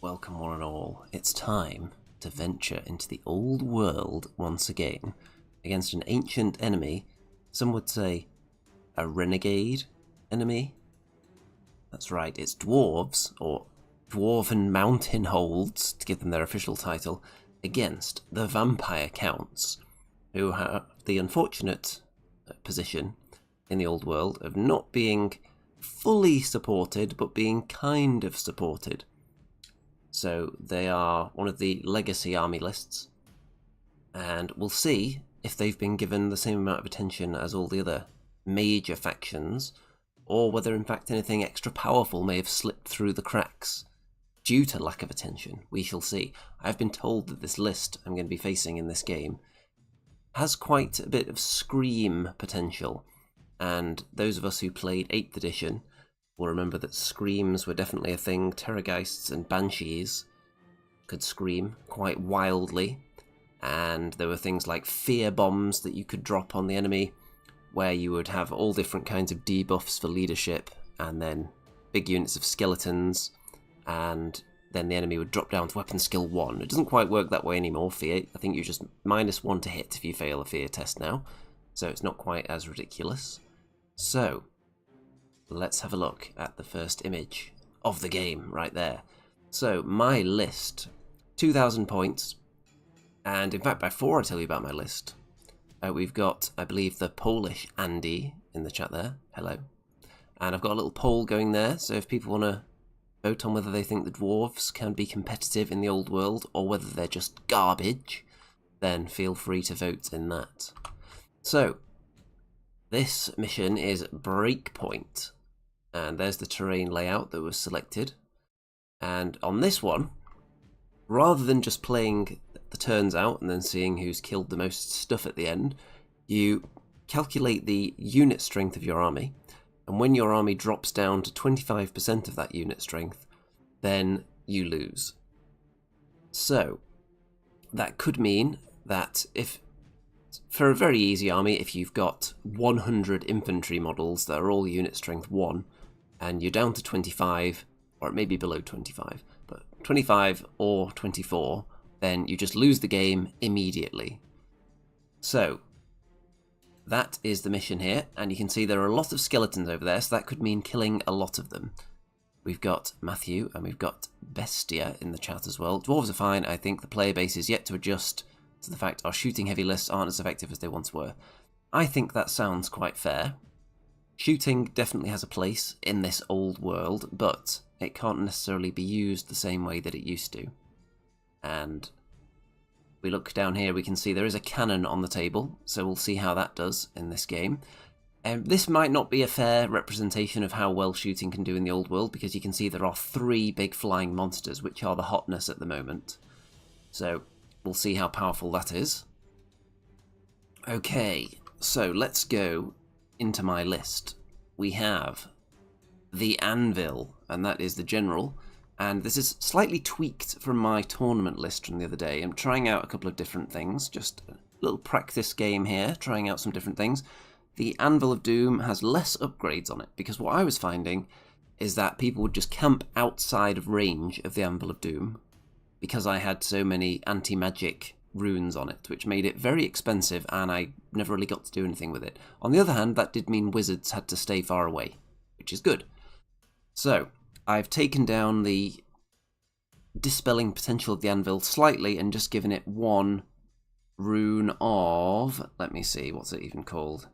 Welcome one and all. It's time to venture into the old world once again against an ancient enemy. Some would say a renegade enemy. That's right, it's dwarves, or dwarven mountain holds, to give them their official title, against the vampire counts, who have the unfortunate position in the old world of not being fully supported, but being kind of supported. So they are one of the legacy army lists, and we'll see if they've been given the same amount of attention as all the other major factions, or whether in fact anything extra powerful may have slipped through the cracks due to lack of attention. We shall see. I've been told that this list I'm going to be facing in this game has quite a bit of Scream potential, and those of us who played 8th edition will remember that screams were definitely a thing. Terrorgeists and banshees could scream quite wildly, and there were things like fear bombs that you could drop on the enemy, where you would have all different kinds of debuffs for leadership, and then big units of skeletons, and then the enemy would drop down to weapon skill 1. It doesn't quite work that way anymore, fear. I think you're just -1 to hit if you fail a fear test now, so it's not quite as ridiculous. So let's have a look at the first image of the game right there. So my list, 2,000 points, and in fact before I tell you about my list, we've got, I believe, the Polish Andy in the chat there. Hello. And I've got a little poll going there, so if people want to vote on whether they think the dwarves can be competitive in the old world or whether they're just garbage, then feel free to vote in that. So this mission is Breakpoint, and there's the terrain layout that was selected. And on this one, rather than just playing the turns out and then seeing who's killed the most stuff at the end, you calculate the unit strength of your army, and when your army drops down to 25% of that unit strength, then you lose. So that could mean that if, for a very easy army, if you've got 100 infantry models that are all unit strength 1, and you're down to 25, or it may be below 25, but 25 or 24, then you just lose the game immediately. So that is the mission here, and you can see there are a lot of skeletons over there, so that could mean killing a lot of them. We've got Matthew and we've got Bestia in the chat as well. Dwarves are fine. I think the player base is yet to adjust to the fact our shooting heavy lists aren't as effective as they once were. I think that sounds quite fair. Shooting definitely has a place in this old world, but it can't necessarily be used the same way that it used to. And we look down here, we can see there is a cannon on the table, so we'll see how that does in this game. This might not be a fair representation of how well shooting can do in the old world, because you can see there are 3 big flying monsters, which are the hotness at the moment. So we'll see how powerful that is. Okay, so let's go into my list. We have the Anvil, and that is the general, and this is slightly tweaked from my tournament list from the other day. I'm trying out a couple of different things, just a little practice game here, trying out some different things. The Anvil of Doom has less upgrades on it, because what I was finding is that people would just camp outside of range of the Anvil of Doom, because I had so many anti-magic runes on it, which made it very expensive, and I never really got to do anything with it. On the other hand, that did mean wizards had to stay far away, which is good. So I've taken down the dispelling potential of the Anvil slightly and just given it 1 rune of, let me see, what's it even called?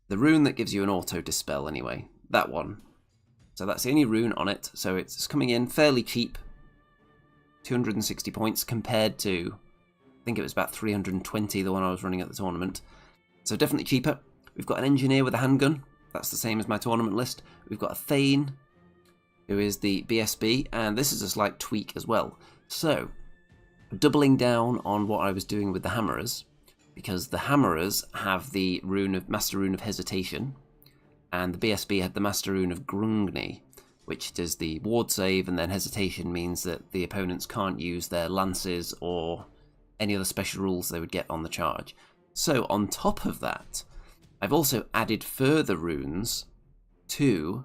The rune that gives you an auto dispel anyway, that one. So that's the only rune on it, so it's coming in fairly cheap, 260 points compared to, I think it was about 320 the one I was running at the tournament. So definitely cheaper. We've got an engineer with a handgun. That's the same as my tournament list. We've got a Thane, who is the BSB, and this is a slight tweak as well. So, doubling down on what I was doing with the Hammerers, because the Hammerers have the Master Rune of Hesitation, and the BSB had the Master Rune of Grungni, which does the ward save, and then Hesitation means that the opponents can't use their lances or any other special rules they would get on the charge. So on top of that, I've also added further runes to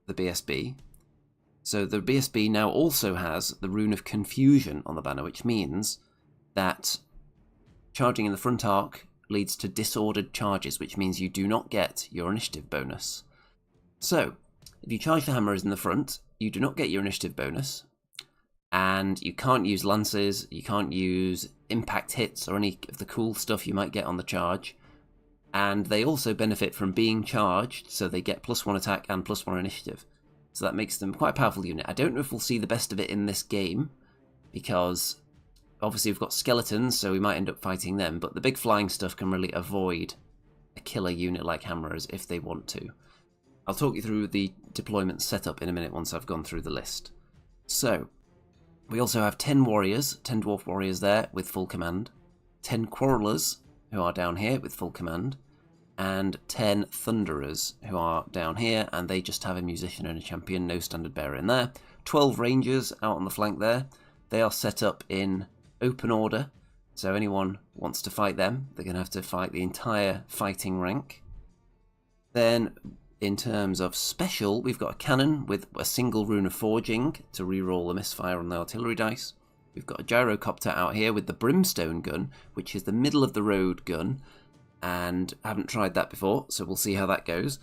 the BSB, So the BSB now also has the Rune of Confusion on the banner, which means that charging in the front arc leads to disordered charges, which means you do not get your initiative bonus. So, if you charge the hammers in the front, you do not get your initiative bonus, and you can't use lances, you can't use impact hits or any of the cool stuff you might get on the charge, and they also benefit from being charged, so they get +1 attack and +1 initiative. So that makes them quite a powerful unit. I don't know if we'll see the best of it in this game, because obviously we've got skeletons, so we might end up fighting them, but the big flying stuff can really avoid a killer unit like hammerers if they want to. I'll talk you through the deployment setup in a minute once I've gone through the list. So, we also have 10 warriors, 10 dwarf warriors there with full command, 10 quarrelers who are down here with full command, and 10 thunderers who are down here, and they just have a musician and a champion, no standard bearer in there. 12 rangers out on the flank there. They are set up in open order, so anyone wants to fight them, they're going to have to fight the entire fighting rank. Then, in terms of special, we've got a cannon with a single rune of forging to reroll the misfire on the artillery dice. We've got a gyrocopter out here with the brimstone gun, which is the middle of the road gun, and I haven't tried that before, so we'll see how that goes.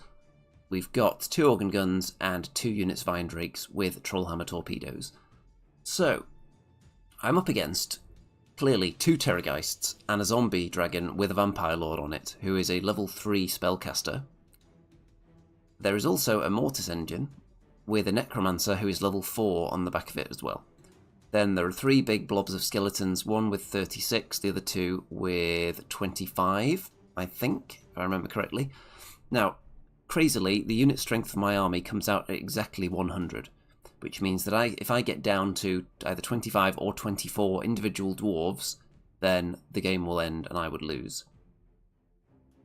We've got 2 organ guns and 2 units vine drakes with trollhammer torpedoes. So, I'm up against, clearly, 2 terrorgeists and a zombie dragon with a vampire lord on it, who is a level 3 spellcaster. There is also a mortis engine with a necromancer who is level 4 on the back of it as well. Then there are 3 big blobs of skeletons, one with 36, the other 2 with 25, I think, if I remember correctly. Now, crazily, the unit strength of my army comes out at exactly 100, which means that if I get down to either 25 or 24 individual dwarves, then the game will end and I would lose.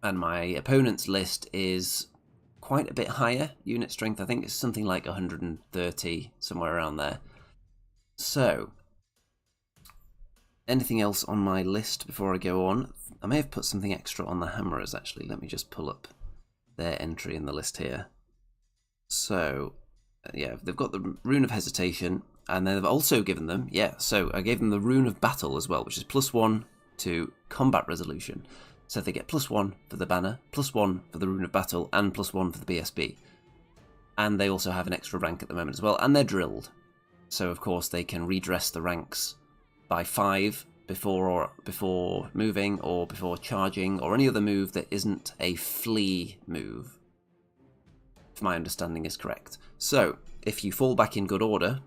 And my opponent's list is quite a bit higher unit strength. I think it's something like 130, somewhere around there. So, anything else on my list before I go on? I may have put something extra on the hammerers, actually. Let me just pull up their entry in the list here. So, yeah, they've got the Rune of Hesitation, and then they've also given them, so I gave them the Rune of Battle as well, which is +1 to combat resolution. So they get +1 for the banner, +1 for the Rune of Battle, and +1 for the BSB. And they also have an extra rank at the moment as well, and they're drilled. So of course they can redress the ranks by 5 before moving, or before charging, or any other move that isn't a flee move, if my understanding is correct. So, if you fall back in good order,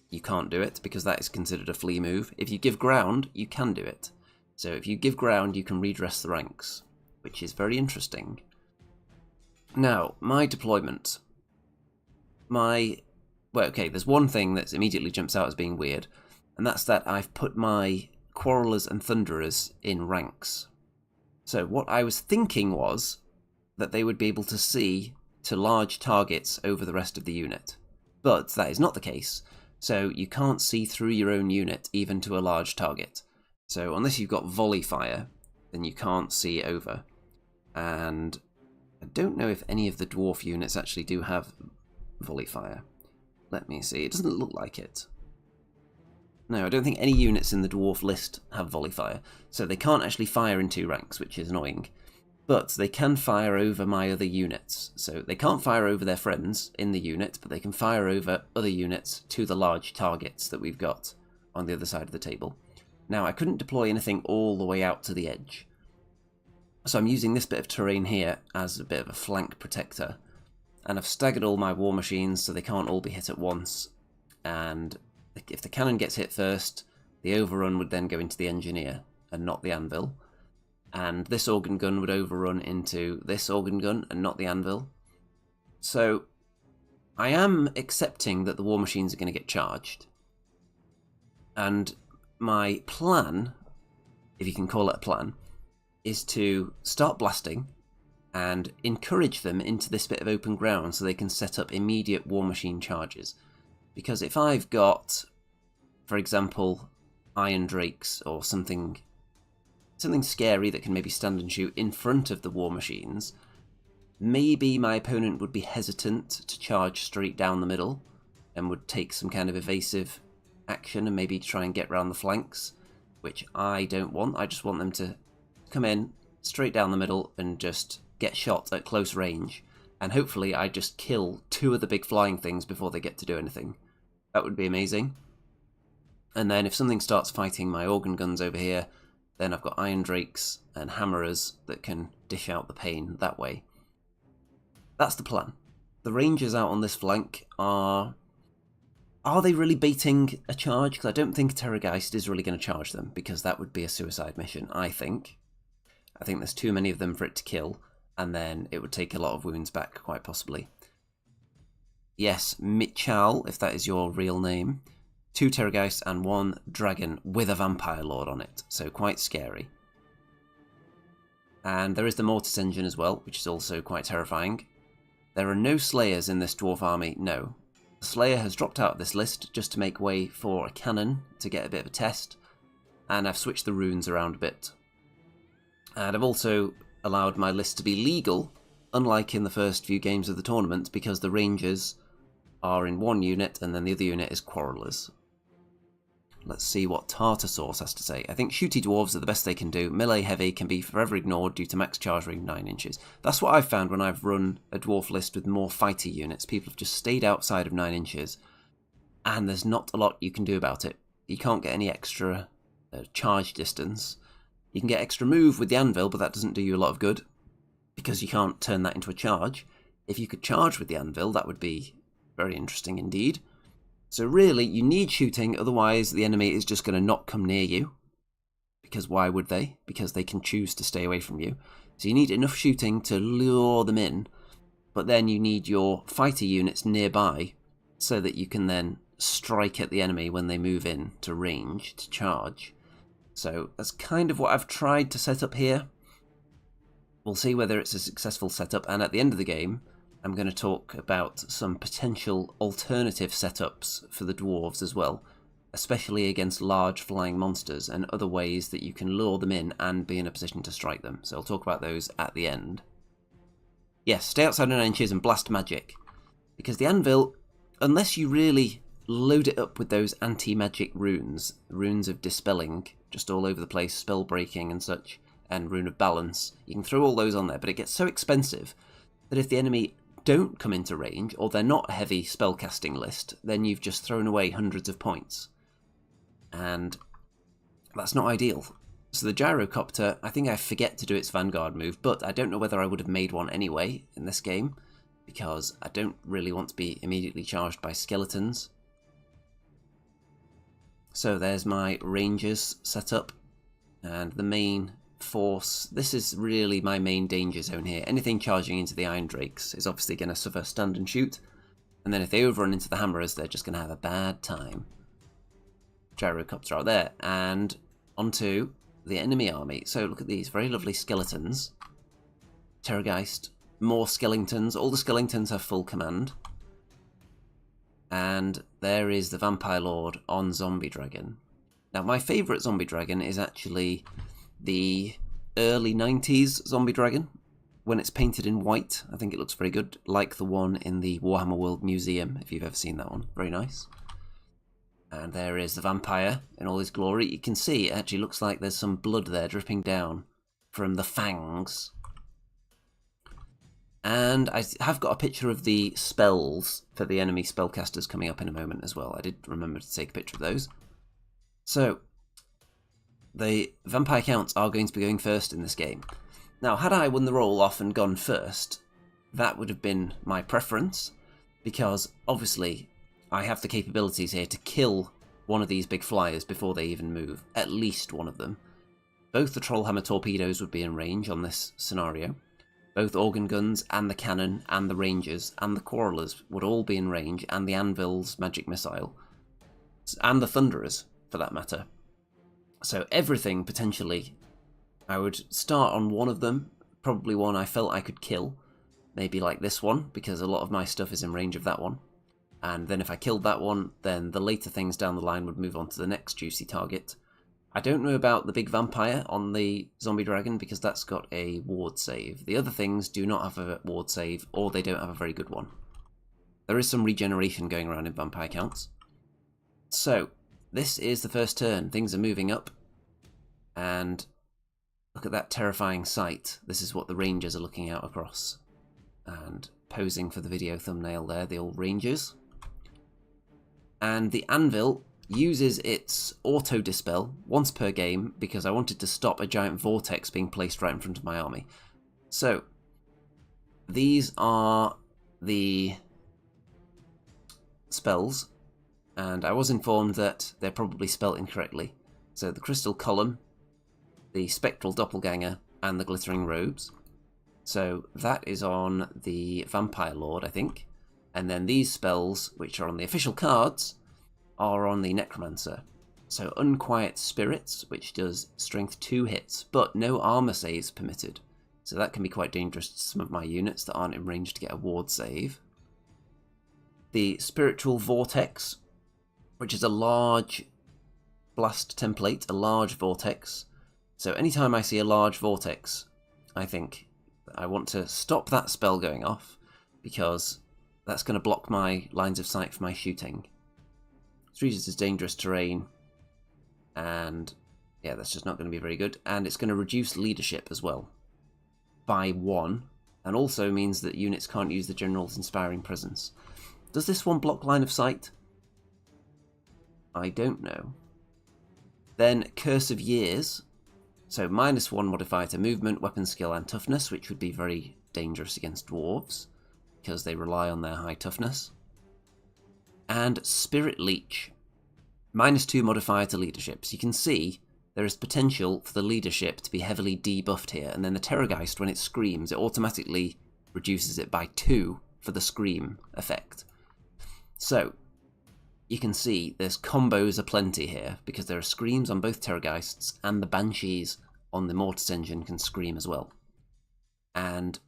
you can't do it, because that is considered a flee move. If you give ground, you can do it. So if you give ground, you can redress the ranks, which is very interesting. Now, my deployment. There's one thing that immediately jumps out as being weird, and that's that I've put my quarrelers and thunderers in ranks. So what I was thinking was that they would be able to see to large targets over the rest of the unit. But that is not the case, so you can't see through your own unit even to a large target. So unless you've got volley fire, then you can't see over. And I don't know if any of the dwarf units actually do have volley fire. Let me see, it doesn't look like it. No, I don't think any units in the dwarf list have volley fire, so they can't actually fire in 2 ranks, which is annoying. But they can fire over my other units. So they can't fire over their friends in the unit, but they can fire over other units to the large targets that we've got on the other side of the table. Now, I couldn't deploy anything all the way out to the edge, so I'm using this bit of terrain here as a bit of a flank protector. And I've staggered all my war machines so they can't all be hit at once. And if the cannon gets hit first, the overrun would then go into the engineer and not the anvil. And this organ gun would overrun into this organ gun and not the anvil. So I am accepting that the war machines are going to get charged. And my plan, if you can call it a plan, is to start blasting and encourage them into this bit of open ground so they can set up immediate war machine charges. Because if I've got, for example, iron drakes or something scary that can maybe stand and shoot in front of the war machines, maybe my opponent would be hesitant to charge straight down the middle and would take some kind of evasive action and maybe try and get round the flanks, which I don't want. I just want them to come in straight down the middle and just get shot at close range, and hopefully I just kill 2 of the big flying things before they get to do anything. That would be amazing. And then if something starts fighting my organ guns over here, then I've got iron drakes and hammerers that can dish out the pain that way. That's the plan. The rangers out on this flank are they really baiting a charge? Because I don't think Terrorgeist is really going to charge them, because that would be a suicide mission, I think. I think there's too many of them for it to kill, and then it would take a lot of wounds back, quite possibly. Yes, Mitchell, if that is your real name. 2 Terrorgeists and 1 dragon with a vampire lord on it, so quite scary. And there is the mortis engine as well, which is also quite terrifying. There are no slayers in this dwarf army, no. The slayer has dropped out of this list just to make way for a cannon to get a bit of a test, and I've switched the runes around a bit. And I've also allowed my list to be legal, unlike in the first few games of the tournament, because the rangers are in one unit and then the other unit is quarrelers. Let's see what Tartar Source has to say. I think shooty dwarves are the best they can do. Melee heavy can be forever ignored due to max charge ring 9 inches. That's what I've found when I've run a dwarf list with more fighty units. People have just stayed outside of 9 inches, and there's not a lot you can do about it. You can't get any extra charge distance. You can get extra move with the anvil, but that doesn't do you a lot of good, because you can't turn that into a charge. If you could charge with the anvil, that would be very interesting indeed. So really, you need shooting, otherwise the enemy is just going to not come near you. Because why would they? Because they can choose to stay away from you. So you need enough shooting to lure them in, but then you need your fighter units nearby so that you can then strike at the enemy when they move in to range, to charge. So that's kind of what I've tried to set up here. We'll see whether it's a successful setup, and at the end of the game, I'm going to talk about some potential alternative setups for the dwarves as well, especially against large flying monsters and other ways that you can lure them in and be in a position to strike them. So I'll talk about those at the end. Yes, stay outside of 9 inches and blast magic, because the anvil, unless you really load it up with those anti-magic runes, runes of dispelling, just all over the place, spell breaking and such, and rune of balance, you can throw all those on there, but it gets so expensive that if the enemy don't come into range, or they're not a heavy spellcasting list, then you've just thrown away hundreds of points. And that's not ideal. So the gyrocopter, I think I forget to do its vanguard move, but I don't know whether I would have made one anyway in this game, because I don't really want to be immediately charged by skeletons. So there's my rangers set up, and the main force. This is really my main danger zone here. Anything charging into the iron drakes is obviously going to suffer stand and shoot, and then if they overrun into the hammerers, they're just going to have a bad time. Gyrocopter out there, and onto the enemy army. So look at these very lovely skeletons. Terrorgeist, more skeletons. All the skeletons have full command. And there is the Vampire Lord on Zombie Dragon. Now, my favourite Zombie Dragon is actually the early 90s Zombie Dragon. When it's painted in white, I think it looks very good, like the one in the Warhammer World Museum, if you've ever seen that one. Very nice. And there is the vampire in all his glory. You can see it actually looks like there's some blood there dripping down from the fangs. And I have got a picture of the spells for the enemy spellcasters coming up in a moment as well. I did remember to take a picture of those. So, the vampire counts are going to be going first in this game. Now, had I won the roll off and gone first, that would have been my preference, because obviously I have the capabilities here to kill one of these big flyers before they even move, at least one of them. Both the Trollhammer torpedoes would be in range on this scenario. Both organ guns and the cannon and the rangers and the quarrelers would all be in range, and the anvil's magic missile, and the thunderers for that matter. So everything potentially, I would start on one of them, probably one I felt I could kill, maybe like this one, because a lot of my stuff is in range of that one. And then if I killed that one, then the later things down the line would move on to the next juicy target. I don't know about the big vampire on the zombie dragon, because that's got a ward save. The other things do not have a ward save, or they don't have a very good one. there is some regeneration going around in vampire counts. So, this is the first turn. Things are moving up. And look at that terrifying sight. This is what the rangers are looking out across. And posing for the video thumbnail there, the old rangers. And the anvil uses its auto-dispel once per game because I wanted to stop a giant vortex being placed right in front of my army. So, these are the spells, and I was informed that they're probably spelt incorrectly. So the Crystal Column, the Spectral Doppelganger, and the Glittering Robes. So that is on the Vampire Lord, I think. And then these spells, which are on the official cards, are on the Necromancer. So Unquiet Spirits, which does strength 2 hits, but no armor saves permitted. So that can be quite dangerous to some of my units that aren't in range to get a ward save. The Spiritual Vortex, which is a large blast template, a large vortex. So anytime I see a large vortex, I think I want to stop that spell going off, because that's going to block my lines of sight for my shooting. It's treated as dangerous terrain, and yeah, that's just not going to be very good. And it's going to reduce leadership as well by 1, and also means that units can't use the General's Inspiring Presence. Does this one block line of sight? I don't know. Then Curse of Years. So -1 modifier to movement, weapon skill, and toughness, which would be very dangerous against dwarves, because they rely on their high toughness. And Spirit Leech. -2 modifier to leadership. So you can see there is potential for the leadership to be heavily debuffed here, and then the Terrorgeist, when it screams, it automatically reduces it by 2 for the scream effect. So, you can see there's combos aplenty here, because there are screams on both Terrorgeists, and the Banshees on the Mortis engine can scream as well. And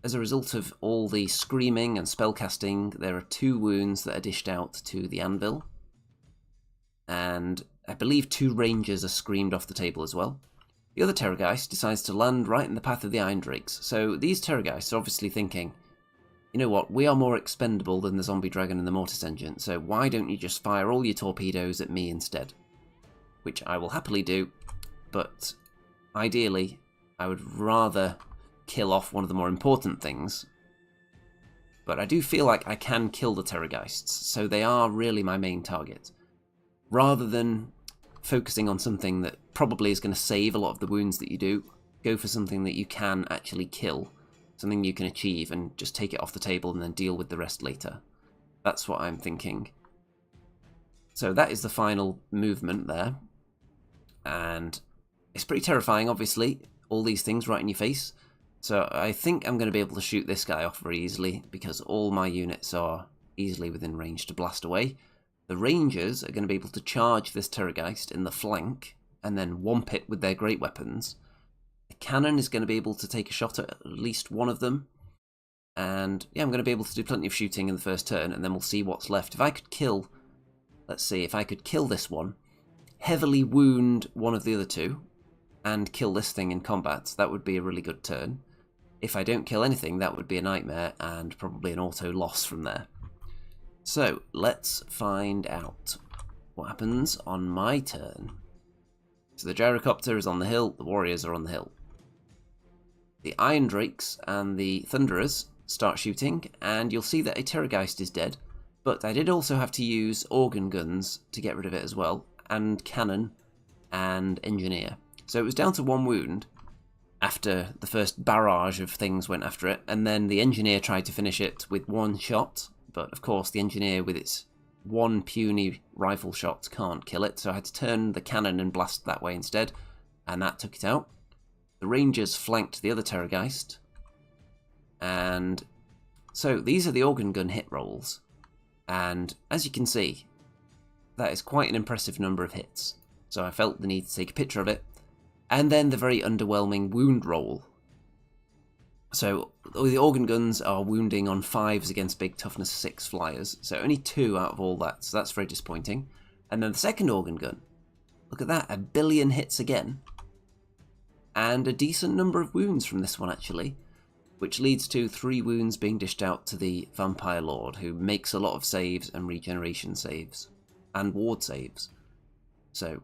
as a result of all the screaming and spellcasting, there are 2 wounds that are dished out to the anvil. And I believe 2 rangers are screamed off the table as well. The other Terrorgeist decides to land right in the path of the Iron Drakes. So these Terrorgeists are obviously thinking, you know what, we are more expendable than the Zombie Dragon and the Mortis engine, so why don't you just fire all your torpedoes at me instead? Which I will happily do, but ideally I would rather kill off one of the more important things. But I do feel like I can kill the Terrorgeists, so they are really my main target. Rather than focusing on something that probably is going to save a lot of the wounds that you do, go for something that you can actually kill. Something you can achieve and just take it off the table and then deal with the rest later. That's what I'm thinking. So that is the final movement there. And it's pretty terrifying, obviously. All these things right in your face. So I think I'm going to be able to shoot this guy off very easily, because all my units are easily within range to blast away. The Rangers are going to be able to charge this Terrorgeist in the flank and then whomp it with their great weapons. The cannon is going to be able to take a shot at least one of them. And yeah, I'm going to be able to do plenty of shooting in the first turn, and then we'll see what's left. If I could kill, let's see, if I could kill this one, heavily wound one of the other 2, and kill this thing in combat, that would be a really good turn. If I don't kill anything, that would be a nightmare, and probably an auto loss from there. So, let's find out what happens on my turn. So the Gyrocopter is on the hill, the Warriors are on the hill. The Iron Drakes and the Thunderers start shooting, and you'll see that a Terrorgeist is dead, but I did also have to use Organ Guns to get rid of it as well, and Cannon and Engineer. So it was down to 1 wound after the first barrage of things went after it, and then the Engineer tried to finish it with 1 shot, but of course the Engineer with its 1 puny rifle shot can't kill it, so I had to turn the cannon and blast that way instead, and that took it out. The Rangers flanked the other Terrorgeist, and so these are the Organ Gun hit rolls, and as you can see, that is quite an impressive number of hits, so I felt the need to take a picture of it, and then the very underwhelming wound roll. So the Organ Guns are wounding on 5s against big toughness 6 flyers, so only 2 out of all that, so that's very disappointing. And then the second Organ Gun, look at that, 1 billion hits again, and a decent number of wounds from this one actually, which leads to 3 wounds being dished out to the Vampire Lord, who makes a lot of saves and regeneration saves, and ward saves. So,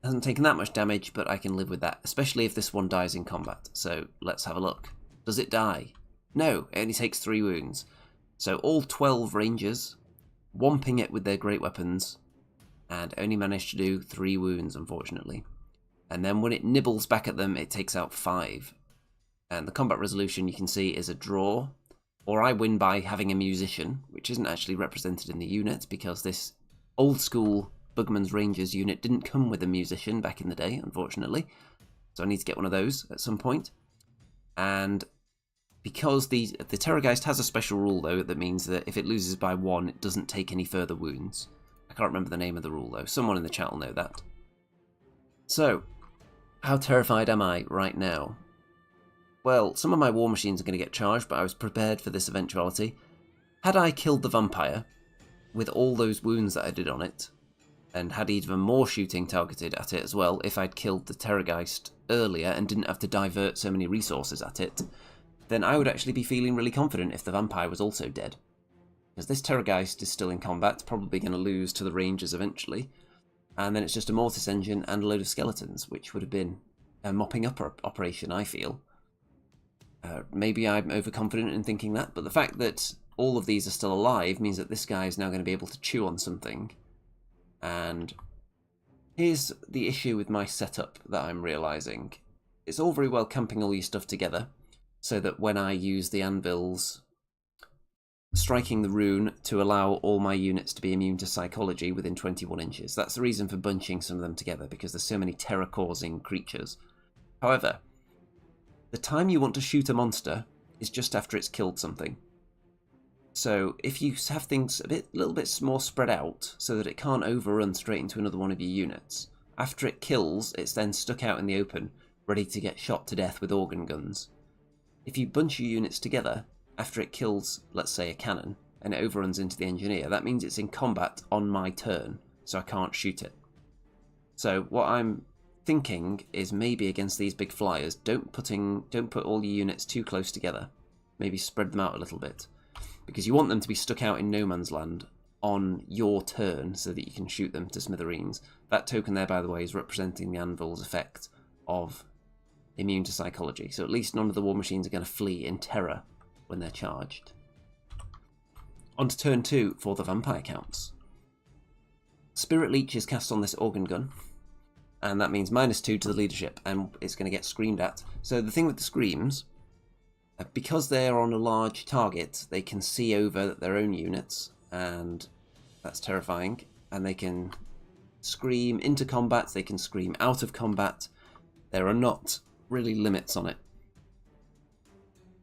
hasn't taken that much damage, but I can live with that, especially if this one dies in combat. So, let's have a look. Does it die? No, it only takes 3 wounds. So all 12 rangers, whomping it with their great weapons, and only managed to do 3 wounds, unfortunately. And then when it nibbles back at them, it takes out 5. And the combat resolution, you can see, is a draw, or I win by having a musician, which isn't actually represented in the unit, because this old-school Bugman's Rangers unit didn't come with a musician back in the day, unfortunately. So I need to get one of those at some point. And because the Terrorgeist has a special rule, though, that means that if it loses by 1, it doesn't take any further wounds. I can't remember the name of the rule, though. Someone in the chat will know that. So, how terrified am I right now? Well, some of my war machines are going to get charged, but I was prepared for this eventuality. Had I killed the vampire, with all those wounds that I did on it, and had even more shooting targeted at it as well, if I'd killed the Terrorgeist earlier and didn't have to divert so many resources at it, then I would actually be feeling really confident if the vampire was also dead. Because this Terrorgeist is still in combat, probably going to lose to the Rangers eventually, and then it's just a Mortis engine and a load of skeletons, which would have been a mopping up operation, I feel. Maybe I'm overconfident in thinking that, but the fact that all of these are still alive means that this guy is now going to be able to chew on something. And here's the issue with my setup that I'm realising. It's all very well camping all your stuff together, so that when I use the anvils, striking the rune to allow all my units to be immune to psychology within 21 inches. That's the reason for bunching some of them together, because there's so many terror-causing creatures. However, the time you want to shoot a monster is just after it's killed something. So if you have things a little bit more spread out, so that it can't overrun straight into another one of your units, after it kills, it's then stuck out in the open, ready to get shot to death with organ guns. If you bunch your units together, after it kills, let's say, a cannon, and it overruns into the engineer, that means it's in combat on my turn, so I can't shoot it. So what I'm thinking is maybe against these big flyers, don't put all your units too close together. Maybe spread them out a little bit, because you want them to be stuck out in no man's land on your turn so that you can shoot them to smithereens. That token there, by the way, is representing the anvil's effect of immune to psychology, so at least none of the war machines are going to flee in terror when they're charged. On to turn 2 for the vampire counts. Spirit Leech is cast on this organ gun, and that means -2 to the leadership, and it's going to get screamed at. So the thing with the screams, because they're on a large target, they can see over their own units, and that's terrifying, and they can scream into combat, they can scream out of combat. There are not really limits on it.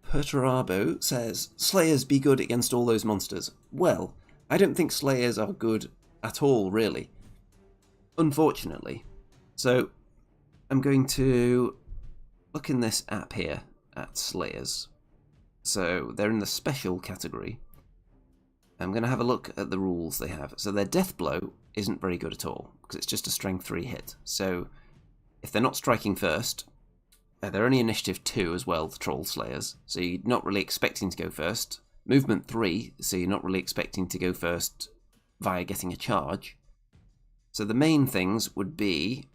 Perturabo says, Slayers be good against all those monsters. Well, I don't think Slayers are good at all, really. Unfortunately. So, I'm going to look in this app here at Slayers. So, they're in the special category. I'm going to have a look at the rules they have. So, their death blow isn't very good at all, because it's just a strength 3 hit. So, if they're not striking first, they're only initiative 2 as well, the Troll Slayers, so you're not really expecting to go first. Movement 3, so you're not really expecting to go first via getting a charge. So the main things would be,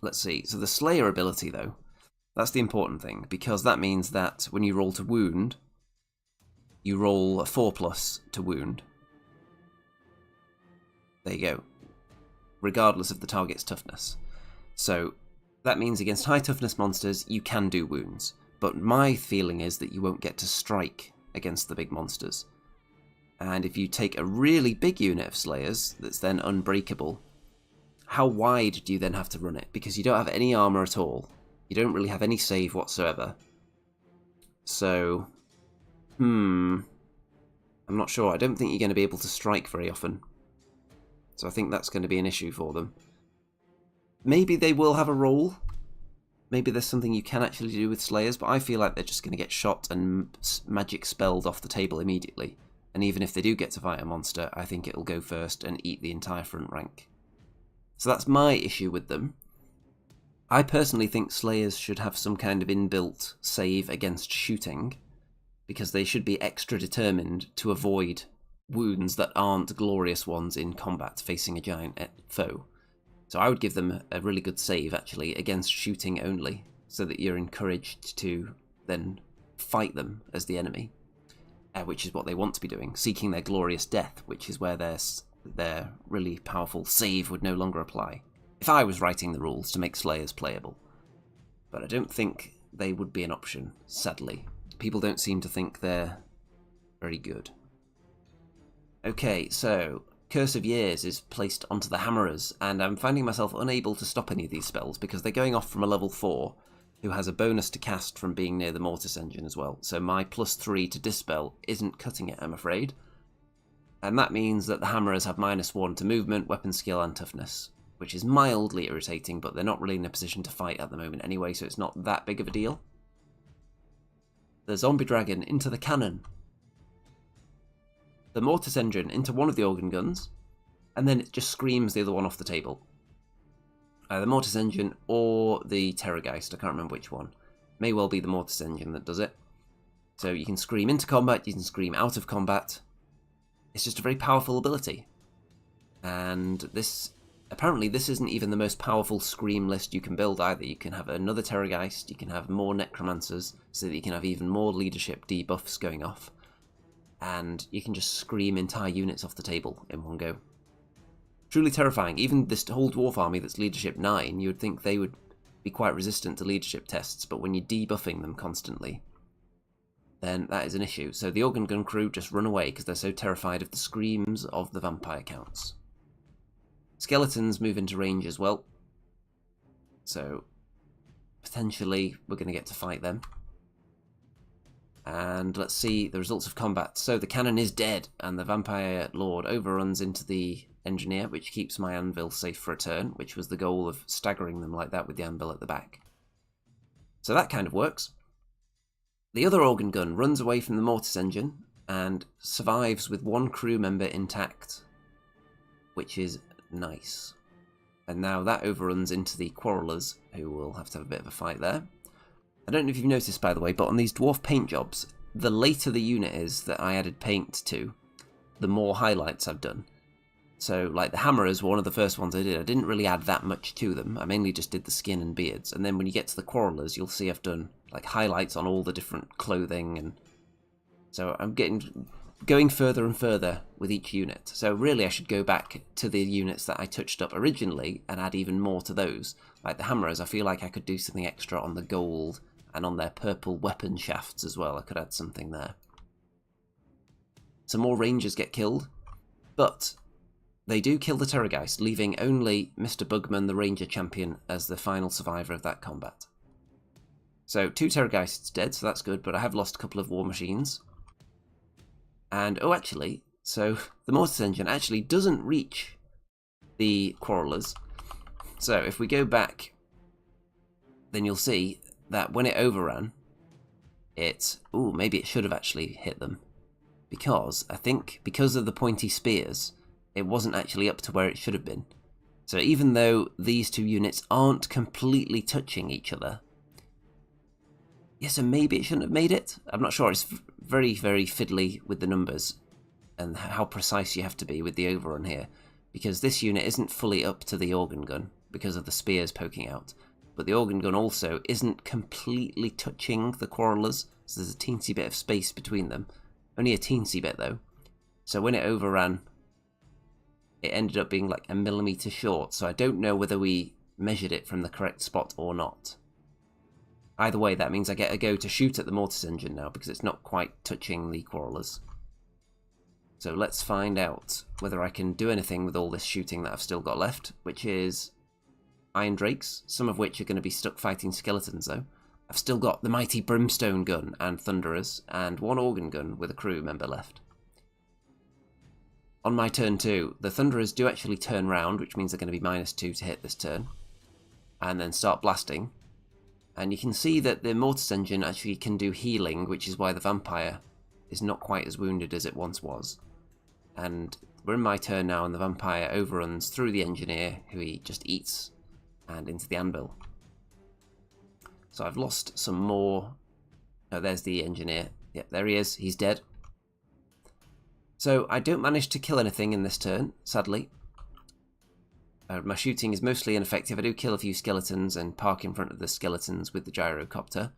let's see, so the Slayer ability though, that's the important thing, because that means that when you roll to wound, you roll a 4+ to wound. There you go, regardless of the target's toughness. So that means against high toughness monsters, you can do wounds. But my feeling is that you won't get to strike against the big monsters. And if you take a really big unit of Slayers that's then unbreakable, how wide do you then have to run it? Because you don't have any armor at all. You don't really have any save whatsoever. So, I'm not sure. I don't think you're going to be able to strike very often. So I think that's going to be an issue for them. Maybe they will have a roll. Maybe there's something you can actually do with Slayers, but I feel like they're just going to get shot and magic spelled off the table immediately. And even if they do get to fight a monster, I think it'll go first and eat the entire front rank. So that's my issue with them. I personally think Slayers should have some kind of inbuilt save against shooting, because they should be extra determined to avoid wounds that aren't glorious ones in combat facing a giant foe. So I would give them a really good save, actually, against shooting only, so that you're encouraged to then fight them as the enemy, which is what they want to be doing, seeking their glorious death, which is where their really powerful save would no longer apply, if I was writing the rules to make Slayers playable. But I don't think they would be an option, sadly. People don't seem to think they're very good. Okay, so Curse of Years is placed onto the Hammerers, and I'm finding myself unable to stop any of these spells because they're going off from a level 4, who has a bonus to cast from being near the Mortis engine as well. So my +3 to Dispel isn't cutting it, I'm afraid. And that means that the Hammerers have -1 to movement, weapon skill, and toughness, which is mildly irritating, but they're not really in a position to fight at the moment anyway, so it's not that big of a deal. The Zombie Dragon into the cannon. The Mortis engine into one of the organ guns, and then it just screams the other one off the table. The Mortis engine or the Terrorgeist, I can't remember which one. May well be the Mortis engine that does it. So you can scream into combat, you can scream out of combat. It's just a very powerful ability. And apparently this isn't even the most powerful scream list you can build either. You can have another Terrorgeist, you can have more Necromancers, so that you can have even more leadership debuffs going off. And you can just scream entire units off the table in one go. Truly terrifying. Even this whole Dwarf army that's leadership 9, you would think they would be quite resistant to leadership tests, but when you're debuffing them constantly, then that is an issue. So the organ gun crew just run away because they're so terrified of the screams of the vampire counts. Skeletons move into range as well, so potentially we're going to get to fight them. And let's see the results of combat. So the cannon is dead, and the vampire lord overruns into the engineer, which keeps my anvil safe for a turn, which was the goal of staggering them like that with the anvil at the back. So that kind of works. The other organ gun runs away from the Mortis engine and survives with one crew member intact, which is nice. And now that overruns into the Quarrelers, who will have to have a bit of a fight there. I don't know if you've noticed, by the way, but on these dwarf paint jobs, the later the unit is that I added paint to, the more highlights I've done. So, like the Hammerers were one of the first ones I did. I didn't really add that much to them. I mainly just did the skin and beards. And then when you get to the Quarrelers, you'll see I've done like highlights on all the different clothing. And so I'm going further and further with each unit. So really I should go back to the units that I touched up originally and add even more to those. Like the Hammerers, I feel like I could do something extra on the gold and on their purple weapon shafts as well. I could add something there. Some more Rangers get killed, but they do kill the Terrorgeist, leaving only Mr. Bugman, the Ranger champion, as the final survivor of that combat. So 2 Terrorgeists dead, so that's good, but I have lost a couple of War Machines. And, oh actually, so the Mortis engine actually doesn't reach the Quarrelers. So if we go back, then you'll see that when it overran, maybe it should have actually hit them. Because, I think, because of the pointy spears, it wasn't actually up to where it should have been. So even though these 2 units aren't completely touching each other, yes, and maybe it shouldn't have made it. I'm not sure. It's very, very fiddly with the numbers and how precise you have to be with the overrun here. Because this unit isn't fully up to the organ gun because of the spears poking out. But the organ gun also isn't completely touching the Quarrelers, so there's a teensy bit of space between them. Only a teensy bit though. So when it overran, it ended up being like a millimetre short, so I don't know whether we measured it from the correct spot or not. Either way, that means I get a go to shoot at the Mortis engine now, because it's not quite touching the Quarrelers. So let's find out whether I can do anything with all this shooting that I've still got left, which is Iron Drakes, some of which are going to be stuck fighting skeletons though. I've still got the mighty Brimstone gun and Thunderers, and 1 organ gun with a crew member left. On my turn 2, the Thunderers do actually turn round, which means they're going to be -2 to hit this turn, and then start blasting. And you can see that the Mortis engine actually can do healing, which is why the vampire is not quite as wounded as it once was. And we're in my turn now, and the vampire overruns through the engineer, who he just eats, and into the anvil. So I've lost some more. Oh, there's the engineer. Yep, there he is. He's dead. So I don't manage to kill anything in this turn, sadly. My shooting is mostly ineffective. I do kill a few skeletons and park in front of the skeletons with the gyrocopter,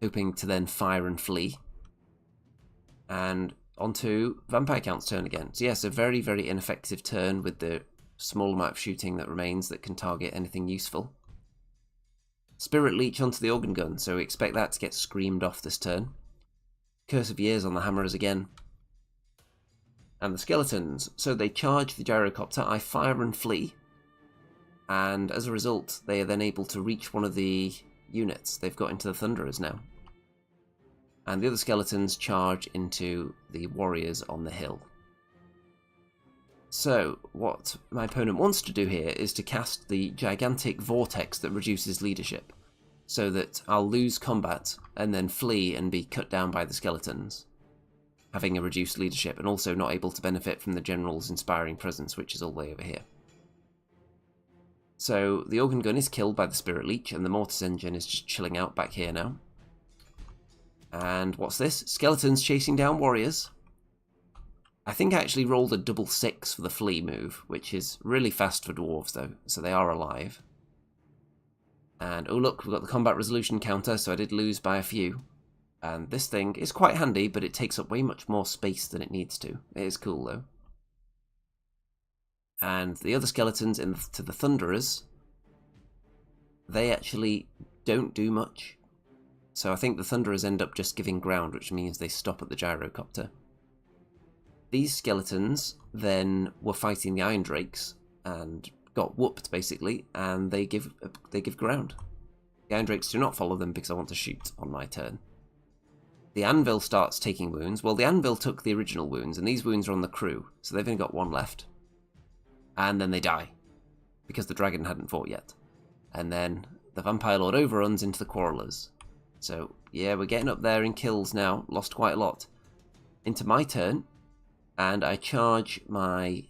hoping to then fire and flee. And onto Vampire Count's turn again. So yes, a very, very ineffective turn with the small amount of shooting that remains that can target anything useful. Spirit Leech onto the Organ Gun, so we expect that to get screamed off this turn. Curse of Years on the Hammerers again. And the skeletons, so they charge the gyrocopter, I fire and flee, and as a result they are then able to reach one of the units. They've got into the Thunderers now. And the other skeletons charge into the warriors on the hill. So, what my opponent wants to do here is to cast the gigantic vortex that reduces leadership, so that I'll lose combat and then flee and be cut down by the skeletons, having a reduced leadership and also not able to benefit from the general's inspiring presence, which is all the way over here. So the Organ Gun is killed by the Spirit Leech, and the Mortis Engine is just chilling out back here now. And what's this? Skeletons chasing down warriors. I think I actually rolled a double 6 for the flee move, which is really fast for dwarves though, so they are alive. And oh look, we've got the combat resolution counter, so I did lose by a few. And this thing is quite handy, but it takes up way much more space than it needs to. It is cool though. And the other skeletons to the Thunderers, they actually don't do much. So I think the Thunderers end up just giving ground, which means they stop at the gyrocopter. These skeletons then were fighting the Iron Drakes and got whooped basically, and they give ground. The Iron Drakes do not follow them because I want to shoot on my turn. The Anvil starts taking wounds. Well, the Anvil took the original wounds, and these wounds are on the crew, so they've only got one left. And then they die, because the dragon hadn't fought yet. And then the Vampire Lord overruns into the Quarrelers. So, yeah, we're getting up there in kills now. Lost quite a lot. Into my turn, and I charge my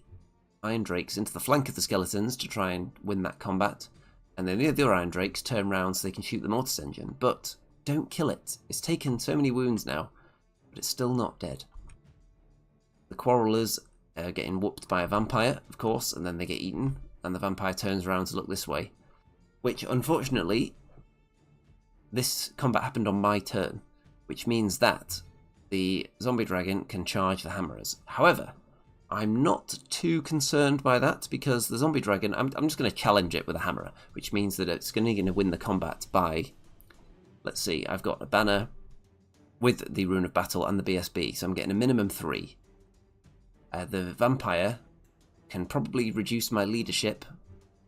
Iron Drakes into the flank of the skeletons to try and win that combat. And then the other Iron Drakes turn round so they can shoot the Mortis Engine, but don't kill it. It's taken so many wounds now, but it's still not dead. The Quarrelers are getting whooped by a vampire, of course, and then they get eaten, and the vampire turns around to look this way, which, unfortunately, this combat happened on my turn, which means that the zombie dragon can charge the hammerers. However, I'm not too concerned by that, because the zombie dragon, I'm just going to challenge it with a hammer, which means that it's going to win the combat by, let's see, I've got a banner with the Rune of Battle and the BSB, so I'm getting a minimum 3. The vampire can probably reduce my leadership.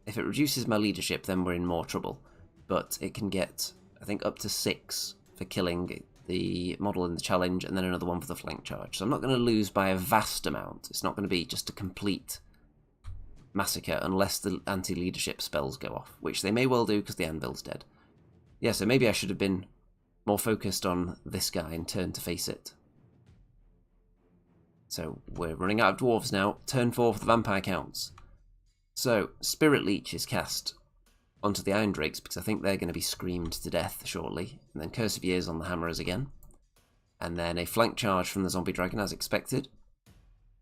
If it reduces my leadership, then we're in more trouble. But it can get, I think, up to 6 for killing the model in the challenge, and then another one for the flank charge. So I'm not going to lose by a vast amount. It's not going to be just a complete massacre unless the anti-leadership spells go off, which they may well do because the Anvil's dead. Yeah, so maybe I should have been more focused on this guy and turned to face it. So we're running out of dwarves now. Turn 4 for the Vampire Counts. So Spirit Leech is cast onto the Iron Drakes because I think they're going to be screamed to death shortly. And then Curse of Years on the Hammerers again. And then a flank charge from the Zombie Dragon as expected.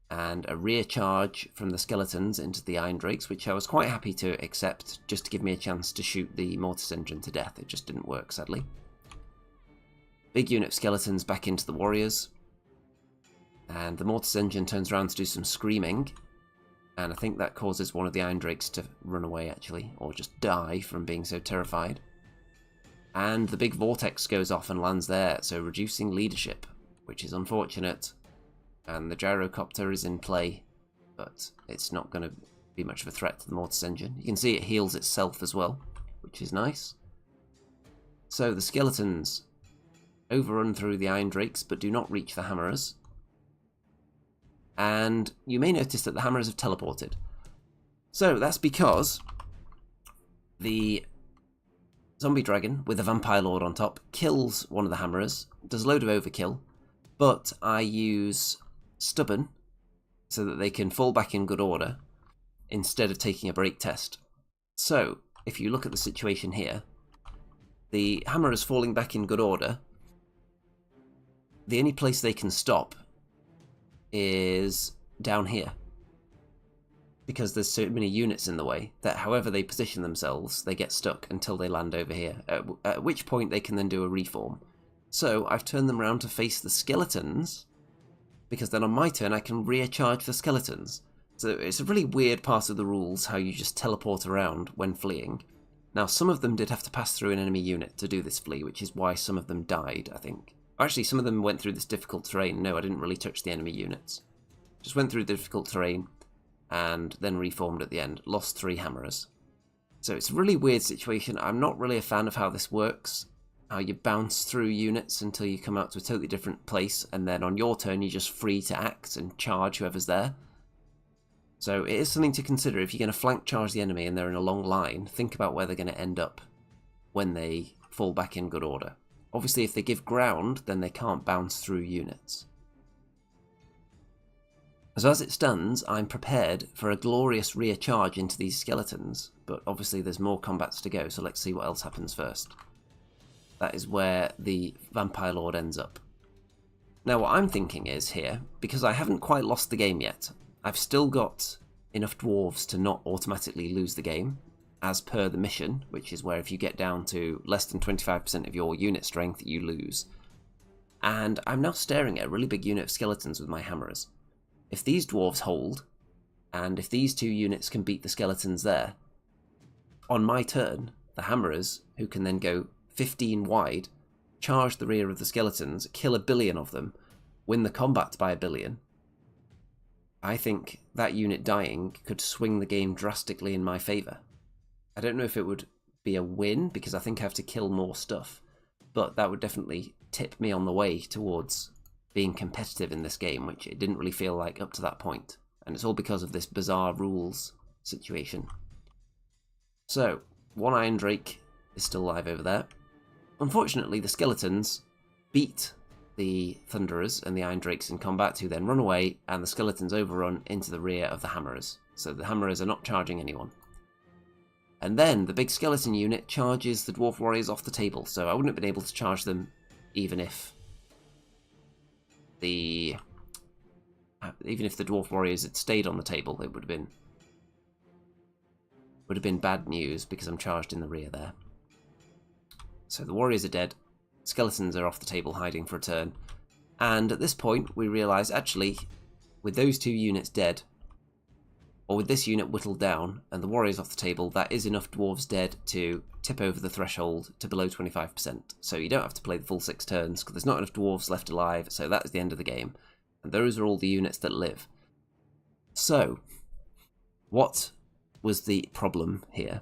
And a rear charge from the Skeletons into the Iron Drakes, which I was quite happy to accept just to give me a chance to shoot the Mortis Engine to death. It just didn't work, sadly. Big unit of Skeletons back into the Warriors. And the Mortis Engine turns around to do some screaming. And I think that causes one of the Iron Drakes to run away, actually. Or just die from being so terrified. And the big vortex goes off and lands there, so reducing leadership, which is unfortunate. And the gyrocopter is in play, but it's not going to be much of a threat to the Mortis Engine. You can see it heals itself as well, which is nice. So the Skeletons overrun through the Iron Drakes, but do not reach the Hammerers. And you may notice that the Hammerers have teleported. So that's because the Zombie Dragon, with the Vampire Lord on top, kills one of the Hammerers, does a load of overkill, but I use Stubborn so that they can fall back in good order instead of taking a break test. So, if you look at the situation here, the hammerers falling back in good order, the only place they can stop is down here. Because there's so many units in the way that however they position themselves, they get stuck until they land over here, at which point they can then do a reform. So I've turned them around to face the skeletons, because then on my turn I can recharge the skeletons. So it's a really weird part of the rules how you just teleport around when fleeing. Now some of them did have to pass through an enemy unit to do this flee, which is why some of them died, I think. Actually, some of them went through this difficult terrain. No, I didn't really touch the enemy units. Just went through the difficult terrain and then reformed at the end. Lost 3 hammerers. So it's a really weird situation. I'm not really a fan of how this works. How you bounce through units until you come out to a totally different place, and then on your turn you're just free to act and charge whoever's there. So it is something to consider. If you're going to flank charge the enemy and they're in a long line, think about where they're going to end up when they fall back in good order. Obviously if they give ground, then they can't bounce through units. So as it stands, I'm prepared for a glorious rear charge into these skeletons, but obviously there's more combats to go, so let's see what else happens first. That is where the Vampire Lord ends up. Now what I'm thinking is here, because I haven't quite lost the game yet, I've still got enough dwarves to not automatically lose the game, as per the mission, which is where if you get down to less than 25% of your unit strength, you lose. And I'm now staring at a really big unit of skeletons with my hammerers. If these dwarves hold, and if these 2 units can beat the skeletons there, on my turn, the hammerers, who can then go 15 wide, charge the rear of the skeletons, kill 1 billion of them, win the combat by 1 billion. I think that unit dying could swing the game drastically in my favour. I don't know if it would be a win, because I think I have to kill more stuff, but that would definitely tip me on the way towards being competitive in this game, which it didn't really feel like up to that point. And it's all because of this bizarre rules situation. So, 1 Iron Drake is still alive over there. Unfortunately, the skeletons beat the Thunderers and the Iron Drakes in combat, who then run away, and the skeletons overrun into the rear of the Hammerers. So the Hammerers are not charging anyone. And then the big skeleton unit charges the Dwarf Warriors off the table, so I wouldn't have been able to charge them even if the Dwarf Warriors had stayed on the table. It would have been bad news, because I'm charged in the rear there. So the Warriors are dead, skeletons are off the table hiding for a turn, and at this point we realise, actually, with those 2 units dead, or with this unit whittled down, and the Warriors off the table, that is enough dwarves dead to tip over the threshold to below 25%. So you don't have to play the full 6 turns, because there's not enough dwarves left alive, so that is the end of the game. And those are all the units that live. So, what was the problem here?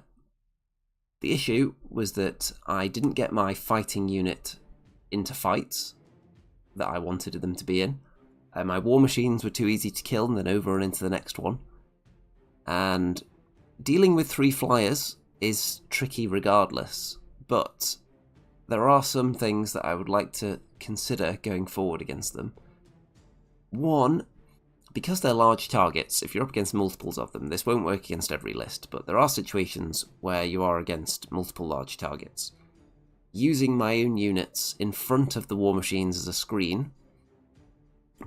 The issue was that I didn't get my fighting unit into fights that I wanted them to be in. My war machines were too easy to kill and then overrun into the next one. And dealing with 3 flyers is tricky regardless, but there are some things that I would like to consider going forward against them. One, because they're large targets, if you're up against multiples of them, this won't work against every list, but there are situations where you are against multiple large targets. Using my own units in front of the war machines as a screen,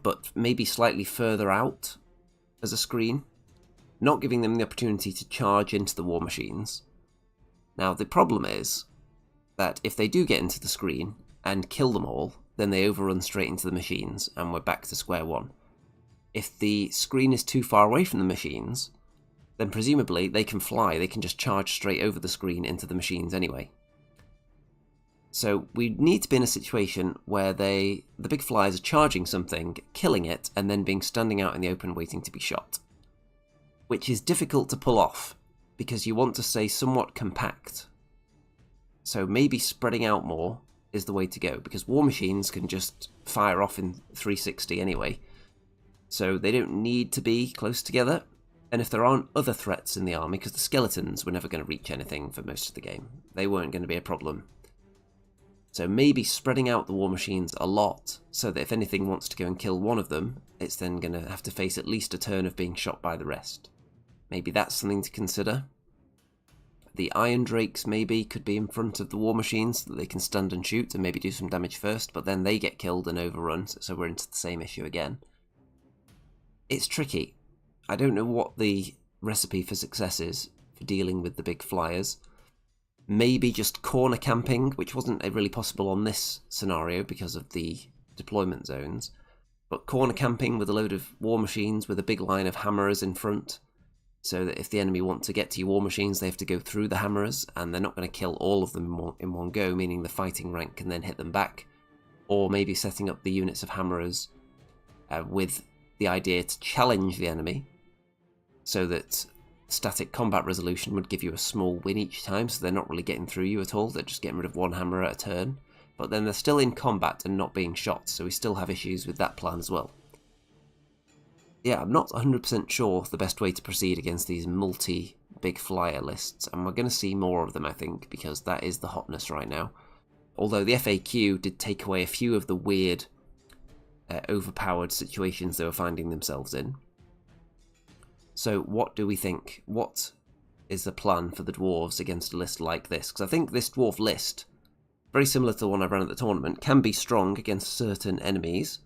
but maybe slightly further out as a screen, not giving them the opportunity to charge into the war machines. Now, the problem is that if they do get into the screen and kill them all, then they overrun straight into the machines, and we're back to square one. If the screen is too far away from the machines, then presumably they can fly, they can just charge straight over the screen into the machines anyway. So we need to be in a situation where the big flyers are charging something, killing it, and then being standing out in the open waiting to be shot. Which is difficult to pull off, because you want to stay somewhat compact. So maybe spreading out more is the way to go, because war machines can just fire off in 360 anyway. So they don't need to be close together, and if there aren't other threats in the army, because the skeletons were never going to reach anything for most of the game, they weren't going to be a problem. So maybe spreading out the war machines a lot, so that if anything wants to go and kill one of them, it's then going to have to face at least a turn of being shot by the rest. Maybe that's something to consider. The Iron Drakes maybe could be in front of the War Machines so that they can stand and shoot and maybe do some damage first, but then they get killed and overrun, so we're into the same issue again. It's tricky. I don't know what the recipe for success is for dealing with the big flyers. Maybe just corner camping, which wasn't really possible on this scenario because of the deployment zones, but corner camping with a load of War Machines with a big line of hammerers in front, so that if the enemy want to get to your War Machines, they have to go through the hammerers, and they're not going to kill all of them in one go, meaning the fighting rank can then hit them back. Or maybe setting up the units of hammerers with the idea to challenge the enemy, so that static combat resolution would give you a small win each time, so they're not really getting through you at all, they're just getting rid of one hammer at a turn. But then they're still in combat and not being shot, so we still have issues with that plan as well. Yeah, I'm not 100% sure the best way to proceed against these multi-big flyer lists, and we're going to see more of them, I think, because that is the hotness right now. Although the FAQ did take away a few of the weird, overpowered situations they were finding themselves in. So what do we think? What is the plan for the Dwarves against a list like this? Because I think this Dwarf list, very similar to the one I ran at the tournament, can be strong against certain enemies.